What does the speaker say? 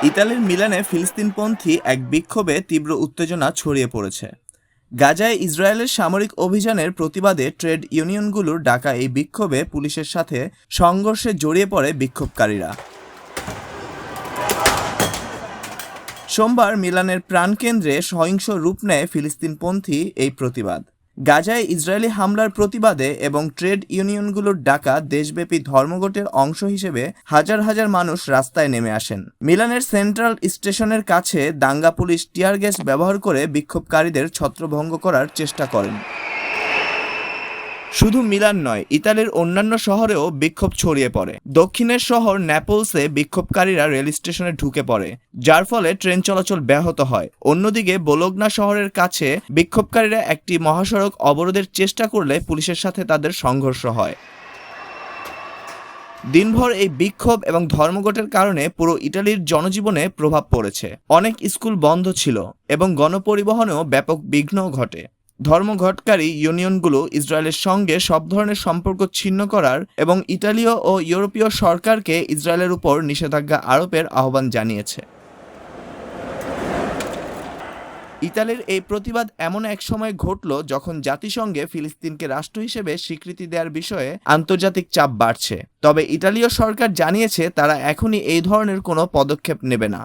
ইতালির মিলানে ফিলিস্তিনপন্থী এক বিক্ষোভে তীব্র উত্তেজনা ছড়িয়ে পড়েছে। গাজায় ইসরায়েলের সামরিক অভিযানের প্রতিবাদে ট্রেড ইউনিয়নগুলোর ডাকা এই বিক্ষোভে পুলিশের সাথে সংঘর্ষে জড়িয়ে পড়ে বিক্ষোভকারীরা। সোমবার মিলানের প্রাণকেন্দ্রে সহিংস রূপ নেয় ফিলিস্তিনপন্থী এই প্রতিবাদ। গাজায় ইসরায়েলি হামলার প্রতিবাদে এবং ট্রেড ইউনিয়নগুলোর ডাকা দেশব্যাপী ধর্মঘটের অংশ হিসেবে হাজার হাজার মানুষ রাস্তায় নেমে আসেন। মিলানের সেন্ট্রাল স্টেশনের কাছে দাঙ্গা পুলিশ টিয়ার গ্যাস ব্যবহার করে বিক্ষোভকারীদের ছত্রভঙ্গ করার চেষ্টা করেন। শুধু মিলান নয়, ইতালির অন্যান্য শহরেও বিক্ষোভ ছড়িয়ে পড়ে। দক্ষিণের শহর নেপলসে বিক্ষোভকারীরা রেল স্টেশনে ঢুকে পড়ে, যার ফলে ট্রেন চলাচল ব্যাহত হয়। অন্যদিকে বোলোগনা শহরের কাছে বিক্ষোভকারীরা একটি মহাসড়ক অবরোধের চেষ্টা করলে পুলিশের সাথে তাদের সংঘর্ষ হয়। দিনভর এই বিক্ষোভ এবং ধর্মঘটের কারণে পুরো ইতালির জনজীবনে প্রভাব পড়েছে। অনেক স্কুল বন্ধ ছিল এবং গণপরিবহনেও ব্যাপক বিঘ্ন ঘটে। ধর্মঘটকারী ইউনিয়নগুলো ইসরায়েলের সঙ্গে সব ধরনের সম্পর্ক ছিন্ন করার এবং ইতালীয় ও ইউরোপীয় সরকারকে ইসরায়েলের উপর নিষেধাজ্ঞা আরোপের আহ্বান জানিয়েছে। ইতালির এই প্রতিবাদ এমন এক সময় ঘটল যখন জাতিসংঘে ফিলিস্তিনকে রাষ্ট্র হিসেবে স্বীকৃতি দেওয়ার বিষয়ে আন্তর্জাতিক চাপ বাড়ছে। তবে ইতালীয় সরকার জানিয়েছে তারা এখনই এই ধরনের কোনো পদক্ষেপ নেবে না।